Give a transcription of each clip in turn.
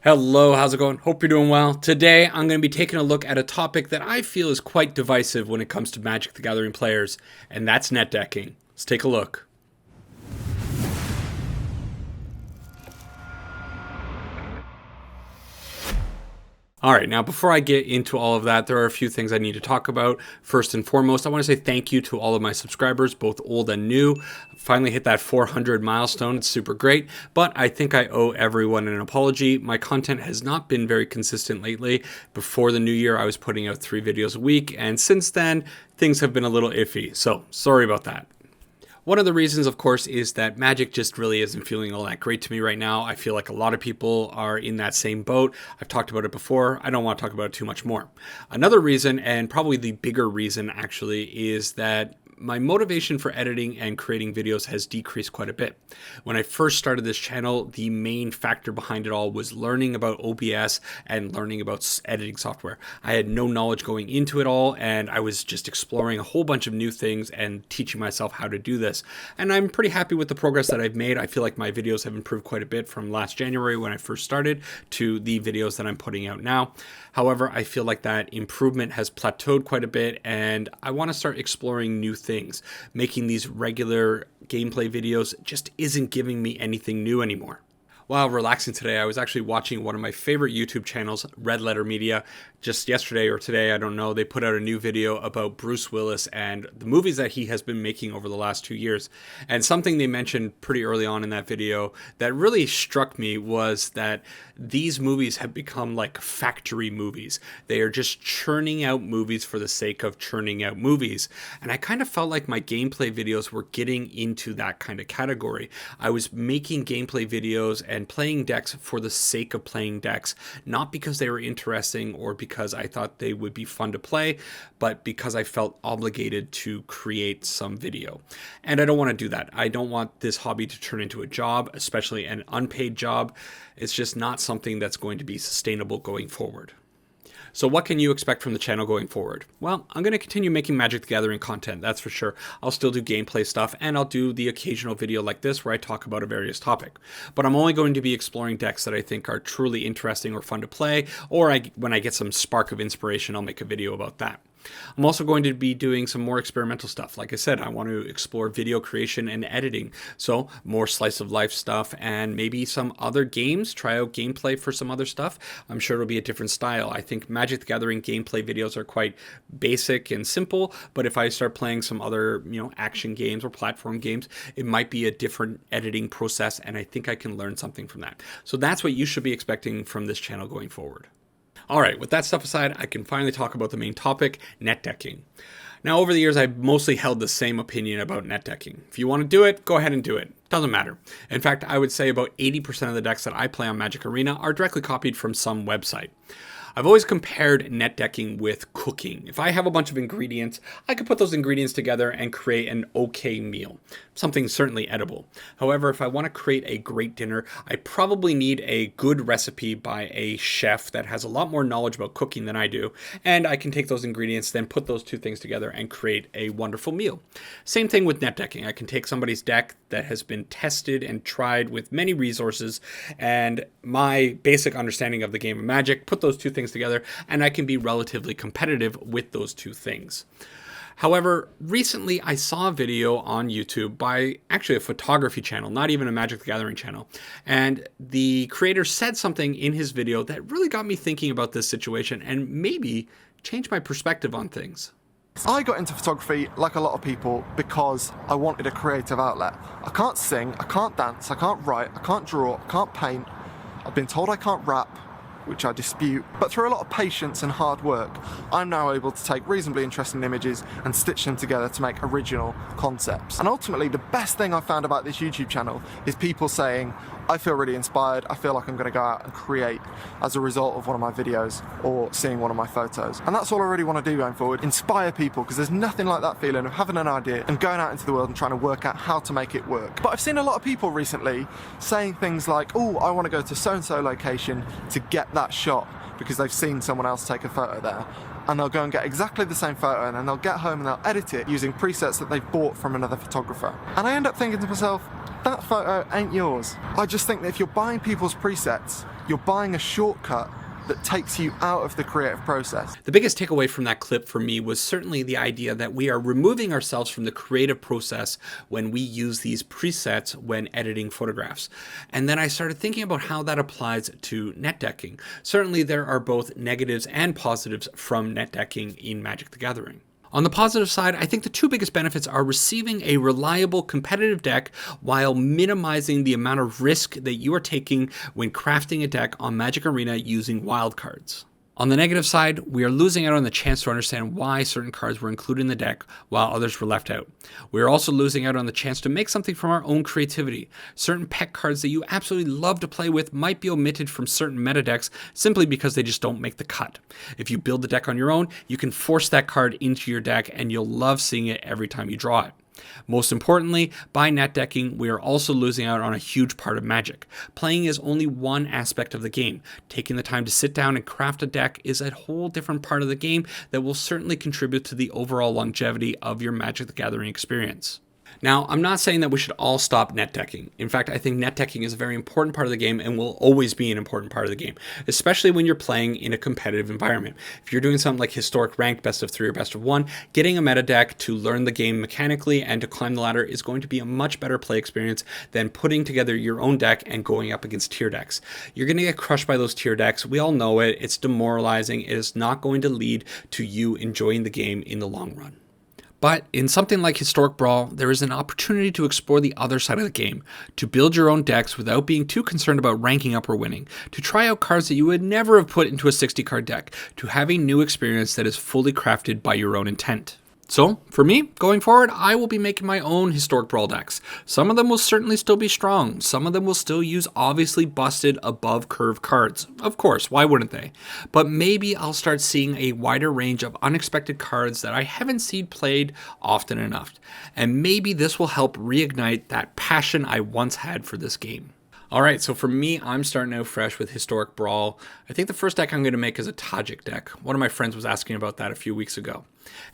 Hello, how's it going? Hope you're doing well. Today, I'm going to be taking a look at a topic that I feel is quite divisive when it comes to Magic the Gathering players, and that's net decking. Let's take a look. Alright, now before I get into all of that, there are a few things I need to talk about. First and foremost, I want to say thank you to all of my subscribers, both old and new. Finally hit that 400 milestone. It's super great, but I think I owe everyone an apology. My content has not been very consistent lately. Before the new year, I was putting out 3 videos a week, and since then, things have been a little iffy. So, sorry about that. One of the reasons, of course, is that Magic just really isn't feeling all that great to me right now. I feel like a lot of people are in that same boat. I've talked about it before. I don't want to talk about it too much more. Another reason, and probably the bigger reason actually, is that my motivation for editing and creating videos has decreased quite a bit. When I first started this channel, the main factor behind it all was learning about OBS and learning about editing software. I had no knowledge going into it all, and I was just exploring a whole bunch of new things and teaching myself how to do this. And I'm pretty happy with the progress that I've made. I feel like my videos have improved quite a bit from last January when I first started to the videos that I'm putting out now. However, I feel like that improvement has plateaued quite a bit, and I want to start exploring new things. Making these regular gameplay videos just isn't giving me anything new anymore. While relaxing today, I was actually watching one of my favorite YouTube channels, Red Letter Media. Just yesterday or today, I don't know, they put out a new video about Bruce Willis and the movies that he has been making over the last 2 years. And something they mentioned pretty early on in that video that really struck me was that these movies have become like factory movies. They are just churning out movies for the sake of churning out movies. And I kind of felt like my gameplay videos were getting into that kind of category. I was making gameplay videos and playing decks for the sake of playing decks, not because they were interesting or because I thought they would be fun to play, but because I felt obligated to create some video. And I don't want to do that. I don't want this hobby to turn into a job, especially an unpaid job. It's just not something that's going to be sustainable going forward. So what can you expect from the channel going forward? Well, I'm going to continue making Magic the Gathering content, that's for sure. I'll still do gameplay stuff, and I'll do the occasional video like this where I talk about a various topic. But I'm only going to be exploring decks that I think are truly interesting or fun to play, or when I get some spark of inspiration, I'll make a video about that. I'm also going to be doing some more experimental stuff. Like I said, I want to explore video creation and editing. So more slice of life stuff and maybe some other games, try out gameplay for some other stuff. I'm sure it'll be a different style. I think Magic the Gathering gameplay videos are quite basic and simple, but if I start playing some other, action games or platform games, it might be a different editing process, and I think I can learn something from that. So that's what you should be expecting from this channel going forward. Alright, with that stuff aside, I can finally talk about the main topic, net decking. Now, over the years, I've mostly held the same opinion about net decking. If you want to do it, go ahead and do it. Doesn't matter. In fact, I would say about 80% of the decks that I play on Magic Arena are directly copied from some website. I've always compared net decking with cooking. If I have a bunch of ingredients, I could put those ingredients together and create an okay meal. Something certainly edible. However, if I want to create a great dinner, I probably need a good recipe by a chef that has a lot more knowledge about cooking than I do, and I can take those ingredients, then put those two things together and create a wonderful meal. Same thing with net decking. I can take somebody's deck that has been tested and tried with many resources and my basic understanding of the game of Magic, put those two things together, and I can be relatively competitive with those two things. However, recently I saw a video on YouTube by actually a photography channel, not even a Magic the Gathering channel, and the creator said something in his video that really got me thinking about this situation and maybe changed my perspective on things. I got into photography, like a lot of people, because I wanted a creative outlet. I can't sing, I can't dance, I can't write, I can't draw, I can't paint. I've been told I can't rap, which I dispute, but through a lot of patience and hard work, I'm now able to take reasonably interesting images and stitch them together to make original concepts. And ultimately, the best thing I've found about this YouTube channel is people saying, I feel really inspired, I feel like I'm going to go out and create as a result of one of my videos or seeing one of my photos. And that's all I really want to do going forward, inspire people, because there's nothing like that feeling of having an idea and going out into the world and trying to work out how to make it work. But I've seen a lot of people recently saying things like, oh, I want to go to so-and-so location to get that shot because they've seen someone else take a photo there. And they'll go and get exactly the same photo, and then they'll get home and they'll edit it using presets that they've bought from another photographer. And I end up thinking to myself, that photo ain't yours. I just think that if you're buying people's presets, You're buying a shortcut that takes you out of the creative process. The biggest takeaway from that clip for me was certainly the idea that we are removing ourselves from the creative process when we use these presets when editing photographs. And then I started thinking about how that applies to netdecking. Certainly there are both negatives and positives from netdecking in Magic the Gathering. On the positive side, I think the two biggest benefits are receiving a reliable competitive deck while minimizing the amount of risk that you are taking when crafting a deck on Magic Arena using wildcards. On the negative side, we are losing out on the chance to understand why certain cards were included in the deck while others were left out. We are also losing out on the chance to make something from our own creativity. Certain pet cards that you absolutely love to play with might be omitted from certain meta decks simply because they just don't make the cut. If you build the deck on your own, you can force that card into your deck and you'll love seeing it every time you draw it. Most importantly, by netdecking, we are also losing out on a huge part of Magic. Playing is only one aspect of the game. Taking the time to sit down and craft a deck is a whole different part of the game that will certainly contribute to the overall longevity of your Magic the Gathering experience. Now, I'm not saying that we should all stop netdecking. In fact, I think netdecking is a very important part of the game and will always be an important part of the game, especially when you're playing in a competitive environment. If you're doing something like historic ranked best of 3 or best of 1, getting a meta deck to learn the game mechanically and to climb the ladder is going to be a much better play experience than putting together your own deck and going up against tier decks. You're going to get crushed by those tier decks. We all know it. It's demoralizing. It is not going to lead to you enjoying the game in the long run. But in something like Historic Brawl, there is an opportunity to explore the other side of the game, to build your own decks without being too concerned about ranking up or winning, to try out cards that you would never have put into a 60-card deck, to have a new experience that is fully crafted by your own intent. So, for me, going forward, I will be making my own Historic Brawl decks. Some of them will certainly still be strong. Some of them will still use obviously busted above curve cards. Of course, why wouldn't they? But maybe I'll start seeing a wider range of unexpected cards that I haven't seen played often enough. And maybe this will help reignite that passion I once had for this game. Alright, so for me, I'm starting out fresh with Historic Brawl. I think the first deck I'm going to make is a Tajik deck. One of my friends was asking about that a few weeks ago.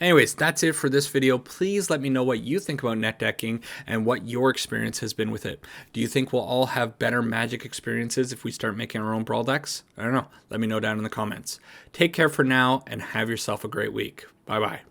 Anyways, that's it for this video. Please let me know what you think about netdecking and what your experience has been with it. Do you think we'll all have better Magic experiences if we start making our own Brawl decks? I don't know. Let me know down in the comments. Take care for now and have yourself a great week. Bye-bye.